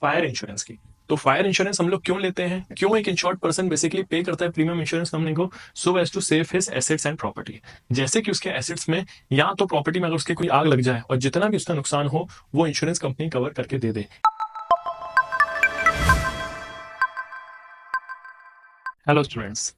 Fire insurance की। तो fire insurance हम लोग क्यों लेते हैं, क्यों एक इंश्योर्ड पर्सन बेसिकली पे करता है प्रीमियम इंश्योरेंस कंपनी को, so as to save his assets and property. जैसे कि उसके एसेट्स में या तो प्रॉपर्टी में अगर उसके कोई आग लग जाए और जितना भी उसका नुकसान हो वो इंश्योरेंस कंपनी कवर करके दे दे। हेलो स्टूडेंट्स,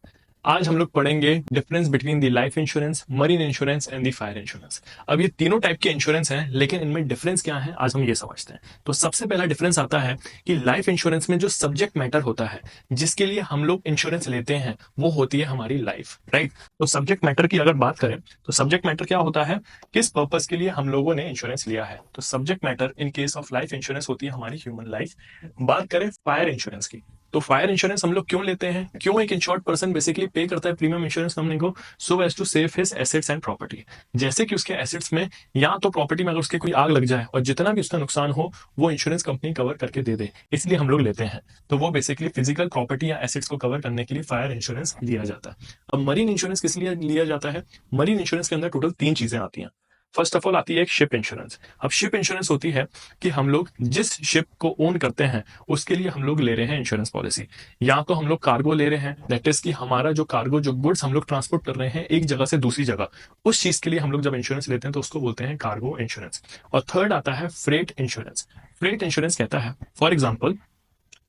आज हम लोग पढ़ेंगे difference between the life insurance, marine insurance and the fire insurance. अब ये तीनों टाइप के इंश्योरेंस हैं, लेकिन इनमें डिफरेंस क्या है आज हम ये समझते हैं। तो सबसे पहला डिफरेंस आता है कि लाइफ इंश्योरेंस में जो सब्जेक्ट मैटर होता है जिसके लिए हम लोग इंश्योरेंस लेते हैं वो होती है हमारी लाइफ, राइट। तो सब्जेक्ट मैटर की अगर बात करें तो सब्जेक्ट मैटर क्या होता है, किस पर्पज के लिए हम लोगों ने इंश्योरेंस लिया है। तो subject matter in case of life insurance होती है हमारी ह्यूमन लाइफ। बात करें फायर इंश्योरेंस की, तो फायर इंश्योरेंस हम लोग क्यों लेते हैं, क्यों एक इंश्योर्ड पर्सन बेसिकली पे करता है प्रीमियम इंश्योरेंस कंपनी को, so as to save his assets and property. जैसे कि उसके एसेट्स में या तो प्रॉपर्टी में अगर उसके कोई आग लग जाए और जितना भी उसका नुकसान हो वो इंश्योरेंस कंपनी कवर करके दे दे, इसलिए हम लोग लेते हैं। तो वो बेसिकली फिजिकल प्रॉपर्टी या एसेट्स को कवर करने के लिए फायर इंश्योरेंस लिया जाता है। अब मरीन इंश्योरेंस किस लिए लिया जाता है, मरीन इंश्योरेंस के अंदर टोटल तीन चीजें आती हैं। फर्स्ट ऑफ ऑल आती है एक शिप इंश्योरेंस। अब शिप इंश्योरेंस होती है कि हम लोग जिस शिप को ओन करते हैं उसके लिए हम लोग ले रहे हैं इंश्योरेंस पॉलिसी। या तो हम लोग कार्गो ले रहे हैं, दैट इज कि हमारा जो कार्गो, जो गुड्स हम लोग ट्रांसपोर्ट कर रहे हैं एक जगह से दूसरी जगह, उस चीज के लिए हम लोग जब इंश्योरेंस लेते हैं तो उसको बोलते हैं कार्गो इंश्योरेंस। और थर्ड आता है फ्रेट इंश्योरेंस। फ्रेट इंश्योरेंस कहता है, फॉर एग्जाम्पल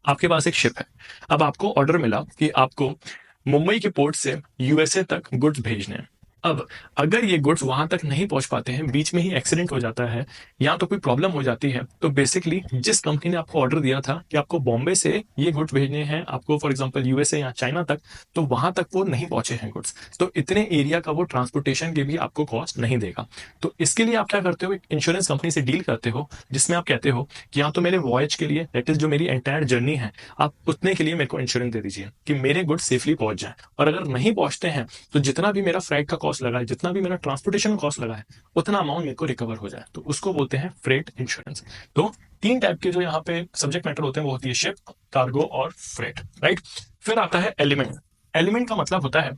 आपके पास एक शिप है, अब आपको ऑर्डर मिला कि आपको मुंबई के पोर्ट से यूएसए तक गुड्स भेजने हैं। अब अगर ये गुड्स वहां तक नहीं पहुंच पाते हैं, बीच में ही एक्सीडेंट हो जाता है या तो कोई प्रॉब्लम हो जाती है, तो बेसिकली जिस कंपनी ने आपको ऑर्डर दिया था कि आपको बॉम्बे से ये गुड्स भेजने हैं आपको फॉर एग्जांपल यूएसए या चाइना तक, तो वहां तक वो नहीं पहुंचे हैं गुड्स, तो इतने एरिया का वो ट्रांसपोर्टेशन के भी आपको कॉस्ट नहीं देगा। तो इसके लिए आप क्या करते हो, एक इंश्योरेंस कंपनी से डील करते हो जिसमें आप कहते हो कि या तो मेरे वॉयज के लिए, दैट इज जो मेरी एंटायर जर्नी है, आप उतने के लिए मेरे को इंश्योरेंस दे दीजिए कि मेरे गुड्स सेफली पहुंच जाए, और अगर नहीं पहुंचते हैं तो जितना भी मेरा फ्राइट का कॉस्ट लगा है, जितना भी मेरा ट्रांसपोर्टेशन कॉस्ट लगा है, उतना अमाउंट मेरे को रिकवर हो जाए, तो उसको बोलते हैं फ्रेट इंश्योरेंस। तो तीन टाइप के जो यहाँ पे सब्जेक्ट मैटर होते हैं वो होती है शिप, कार्गो और फ्रेट, राइट। फिर आता है एलिमेंट। एलिमेंट का मतलब होता है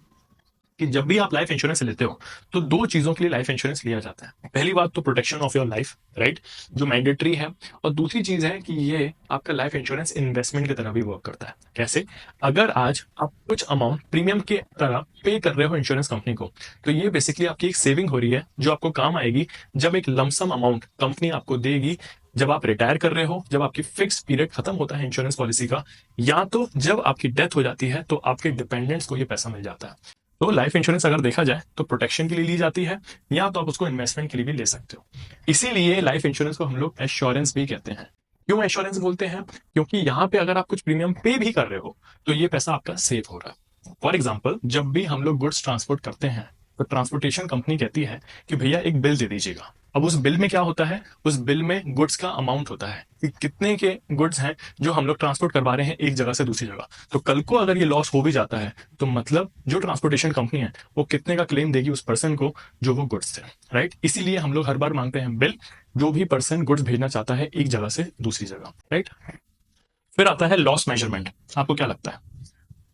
कि जब भी आप लाइफ इंश्योरेंस लेते हो तो दो चीजों के लिए लाइफ इंश्योरेंस लिया जाता है। पहली बात तो protection of your life, right, जो मैंडेटरी है। और दूसरी चीज है कि ये आपका लाइफ इंश्योरेंस इन्वेस्टमेंट की तरह भी वर्क करता है। कैसे, अगर आज आप कुछ अमाउंट प्रीमियम के तरह पे कर रहे हो इंश्योरेंस कंपनी को, तो ये बेसिकली आपकी एक सेविंग हो रही है जो आपको काम आएगी जब एक लमसम अमाउंट कंपनी आपको देगी, जब आप रिटायर कर रहे हो, जब आपकी फिक्स पीरियड खत्म होता है इंश्योरेंस पॉलिसी का, या तो जब आपकी डेथ हो जाती है तो आपके डिपेंडेंट्स को ये पैसा मिल जाता है। तो लाइफ इंश्योरेंस अगर देखा जाए तो प्रोटेक्शन के लिए ली जाती है, या तो आप उसको इन्वेस्टमेंट के लिए भी ले सकते हो। इसीलिए लाइफ इंश्योरेंस को हम लोग एश्योरेंस भी कहते हैं। क्यों एश्योरेंस बोलते हैं, क्योंकि यहाँ पे अगर आप कुछ प्रीमियम पे भी कर रहे हो तो ये पैसा आपका सेव हो रहा है। फॉर एग्जाम्पल जब भी हम लोग गुड्स ट्रांसपोर्ट करते हैं तो ट्रांसपोर्टेशन कंपनी कहती है कि भैया एक बिल दे दीजिएगा। अब उस बिल में क्या होता है, उस बिल में गुड्स का अमाउंट होता है कि कितने के गुड्स हैं जो हम लोग ट्रांसपोर्ट करवा रहे हैं एक जगह से दूसरी जगह। तो कल को अगर ये लॉस हो भी जाता है तो मतलब जो ट्रांसपोर्टेशन कंपनी है वो कितने का क्लेम देगी उस पर्सन को जो वो गुड्स थे, राइट। इसीलिए हम लोग हर बार मांगते हैं बिल, जो भी पर्सन गुड्स भेजना चाहता है एक जगह से दूसरी जगह, राइट। फिर आता है लॉस मेजरमेंट। आपको क्या लगता है,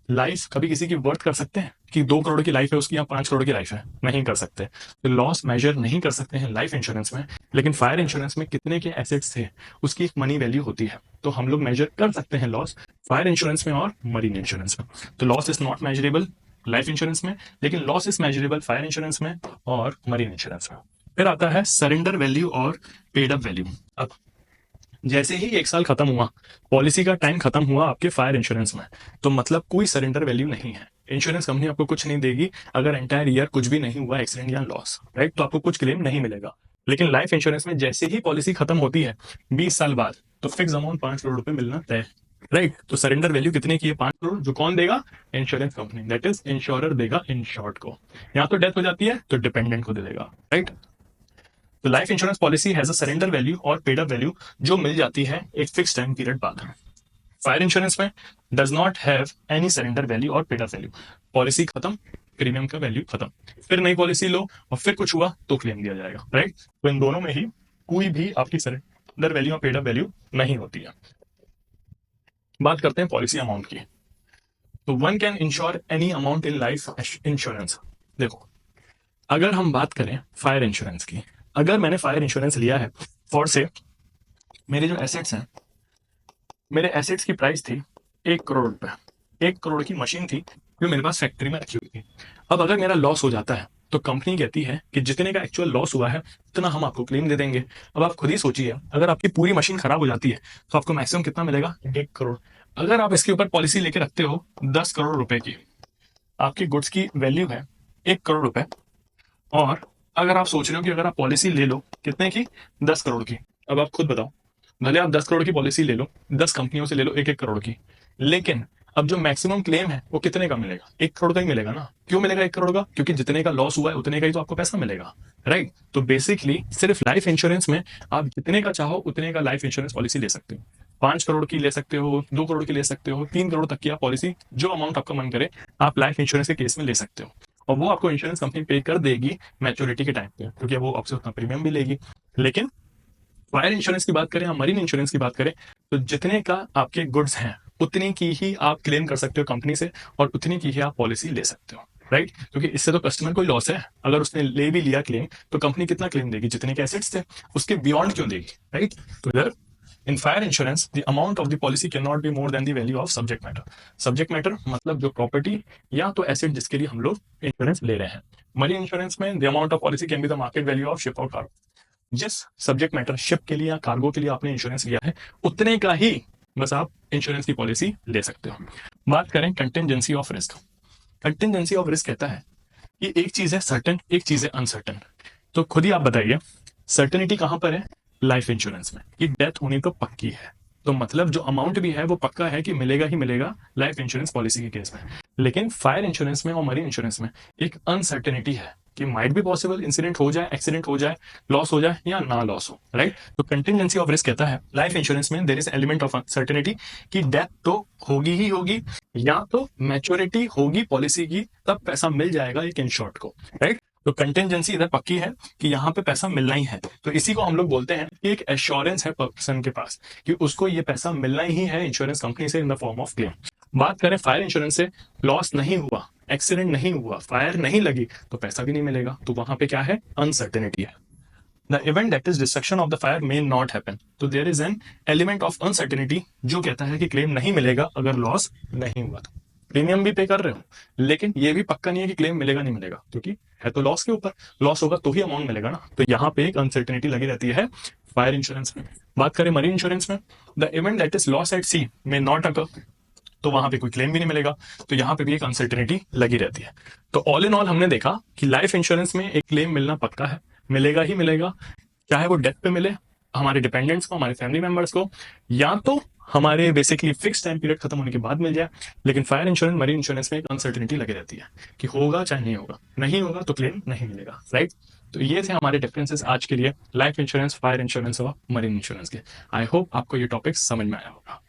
लाइफ कभी किसी की वर्थ कर सकते हैं कि 2 करोड़ की लाइफ है उसकी या 5 करोड़ की लाइफ है, नहीं कर सकते। तो लॉस मेजर नहीं कर सकते हैं लाइफ इंश्योरेंस में, लेकिन फायर इंश्योरेंस में कितने के एसेट्स थे उसकी एक मनी वैल्यू होती है, तो हम लोग मेजर कर सकते हैं लॉस फायर इंश्योरेंस में और मरीन इंश्योरेंस में। तो loss is not measurable life insurance में, लेकिन loss is measurable fire insurance में और मरीन इंश्योरेंस में। फिर आता है सरेंडर वैल्यू और पेड अप वैल्यू। अब जैसे ही 1 साल खत्म हुआ, पॉलिसी का टाइम खत्म हुआ आपके फायर इंश्योरेंस में, तो मतलब कोई सरेंडर वैल्यू नहीं है। इंश्योरेंस कंपनी आपको कुछ नहीं देगी अगर एंटायर ईयर कुछ भी नहीं हुआ एक्सीडेंट या लॉस, राइट, तो आपको कुछ क्लेम नहीं मिलेगा। लेकिन लाइफ इंश्योरेंस में जैसे ही पॉलिसी खत्म होती है 20 साल बाद, तो फिक्स अमाउंट 5 करोड़ रुपए मिलना तय, राइट। तो सरेंडर वैल्यू कितने की है, 5 करोड़, जो कौन देगा, insurance company, that is insurer देगा इंश्योर्ड को। या तो डेथ हो जाती है तो डिपेंडेंट को दे देगा, राइट। तो life insurance policy has a surrender value और पेड अप वैल्यू जो मिल जाती है एक फिक्स टाइम पीरियड बाद। फायर इंश्योरेंस में does not have any surrender value और पेड अप वैल्यू। पॉलिसी खत्म, प्रीमियम का वैल्यू खत्म, फिर नई पॉलिसी लो और फिर कुछ हुआ तो क्लेम दिया जाएगा, राइट। तो इन दोनों में ही कोई भी आपकी सरेंडर वैल्यू और पेड अप वैल्यू नहीं होती है। बात करते हैं पॉलिसी अमाउंट की। तो one can ensure any amount in life insurance. देखो, अगर हम बात करें फायर इंश्योरेंस की, अगर मैंने फायर इंश्योरेंस लिया है फॉर से मेरे जो एसेट्स हैं मेरे एसेट्स की प्राइस थी 1 करोड़ रुपए। 1 करोड़ की मशीन थी जो मेरे पास फैक्ट्री में रखी हुई थी। अब अगर मेरा लॉस हो जाता है तो कंपनी कहती है कि जितने का एक्चुअल लॉस हुआ है उतना हम आपको क्लेम दे देंगे। अब आप खुद ही सोचिए, अगर आपकी पूरी मशीन खराब हो जाती है तो आपको मैक्सिमम कितना मिलेगा? 1 करोड़। अगर आप इसके ऊपर पॉलिसी लेके रखते हो 10 करोड़ रुपए की, आपकी गुड्स की वैल्यू है 1 करोड़ रुपए, और अगर आप सोच रहे हो कि अगर आप पॉलिसी ले लो कितने की, 10 करोड़ की, अब आप खुद बताओ, भले आप 10 करोड़ की पॉलिसी ले लो, 10 कंपनियों से ले लो 1 1 करोड़ की, लेकिन अब जो मैक्सिमम क्लेम है वो कितने का मिलेगा? 1 करोड़ का ही मिलेगा ना। क्यों मिलेगा 1 करोड़ का? क्योंकि जितने का लॉस हुआ है उतने का ही तो आपको पैसा मिलेगा, राइट? तो बेसिकली सिर्फ लाइफ इंश्योरेंस में आप जितने का चाहो उतने का लाइफ इंश्योरेंस पॉलिसी ले सकते हो। 5 करोड़ की ले सकते हो, 2 करोड़ की ले सकते हो, 3 करोड़ तक की आप पॉलिसी, जो अमाउंट आपका मन करे, आप लाइफ इंश्योरेंस के केस में ले सकते हो। और वो आपको इंश्योरेंस कंपनी पे कर देगी मैच्योरिटी के टाइम पे, क्योंकि वो आपसे उतना प्रीमियम भी लेगी। लेकिन फायर इंश्योरेंस की बात करें या मरीन इंश्योरेंस की बात करें, तो जितने का आपके गुड्स हैं उतनी की ही आप क्लेम कर सकते हो कंपनी से, और उतनी की ही आप पॉलिसी ले सकते हो, राइट? क्योंकि इससे तो कस्टमर को ही लॉस है। अगर उसने ले भी लिया क्लेम तो कंपनी कितना क्लेम देगी? जितने के एसेट्स थे उसके बियॉन्ड क्यों देगी, राइट? तो इधर in fire insurance the amount of the policy can not be more than the value of subject matter. Subject matter मतलब जो प्रॉपर्टी या तो एसेट जिसके लिए हम लोग इंश्योरेंस ले रहे हैं। मरीन इंश्योरेंस में the amount of policy can be the market value of ship और कार्गो। जिस सब्जेक्ट मैटर शिप के लिए या कार्गो के लिए आपने इंश्योरेंस लिया है उतने का ही बस आप इंश्योरेंस की पॉलिसी ले सकते हो। बात करें contingency of risk. Contingency of risk कहता है कि एक चीज है सर्टन, एक चीज है अनसर्टन। तो खुद ही आप बताइए, सर्टेनिटी कहां पर है? लाइफ इंश्योरेंस में, कि डेथ होनी तो पक्की है, तो मतलब जो अमाउंट भी है वो पक्का है कि मिलेगा ही मिलेगा लाइफ इंश्योरेंस पॉलिसी के केस में। लेकिन फायर इंश्योरेंस में और मरीन इंश्योरेंस में एक अनसर्टेनिटी है कि माइट बी पॉसिबल इंसिडेंट हो जाए, एक्सीडेंट हो जाए, लॉस हो जाए या ना लॉस हो, राइट? तो कंटिजेंसी ऑफ रिस्क कहता है लाइफ इंश्योरेंस में there is element of uncertainty कि डेथ तो होगी ही होगी, या तो मैच्योरिटी होगी पॉलिसी की तब पैसा मिल जाएगा एक इंश्योर्ड को, राइट? तो कंटिजेंसी इधर पक्की है कि यहाँ पे पैसा मिलना ही है। तो इसी को हम लोग बोलते हैं कि एक एश्योरेंस है पर्सन के पास कि उसको ये पैसा मिलना ही है इंश्योरेंस कंपनी से in the form of claim. बात करें फायर इंश्योरेंस से, लॉस नहीं हुआ, एक्सीडेंट नहीं हुआ, फायर नहीं लगी तो पैसा भी नहीं मिलेगा। तो वहां पे क्या है? अनसर्टेनिटी है। The event that is destruction of the fire may not happen, तो there is an element of uncertainty जो कहता है कि क्लेम नहीं मिलेगा अगर लॉस नहीं हुआ। तो प्रीमियम भी पे कर रहे हो, लेकिन ये भी पक्का नहीं है कि क्लेम मिलेगा नहीं मिलेगा, क्योंकि है तो लॉस के ऊपर, लॉस होगा तो ही अमाउंट मिलेगा ना। तो यहाँ पे एक अनसर्टेनिटी लगी रहती है फायर इंश्योरेंस में। बात करें मरीन इंश्योरेंस में, the event that is loss at sea may not occur, तो वहां पे कोई क्लेम भी नहीं मिलेगा, तो यहाँ पे भी एक अनसर्टेनिटी लगी रहती है। तो ऑल इन ऑल हमने देखा कि लाइफ इंश्योरेंस में एक क्लेम मिलना पक्का है, मिलेगा ही मिलेगा, चाहे वो डेथ पे मिले हमारे डिपेंडेंट्स को, हमारे फैमिली मेंबर्स को, या तो हमारे बेसिकली फिक्स टाइम पीरियड खत्म होने के बाद मिल जाए। लेकिन फायर इंश्योरेंस, मरीन इंश्योरेंस में एक अनसर्टेनिटी लगी रहती है कि होगा चाहे नहीं होगा, नहीं होगा तो क्लेम नहीं मिलेगा, राइट? तो ये थे हमारे डिफरेंसेस आज के लिए लाइफ इंश्योरेंस, फायर इंश्योरेंस और मरीन इंश्योरेंस के। आई होप आपको ये टॉपिक समझ में आया होगा।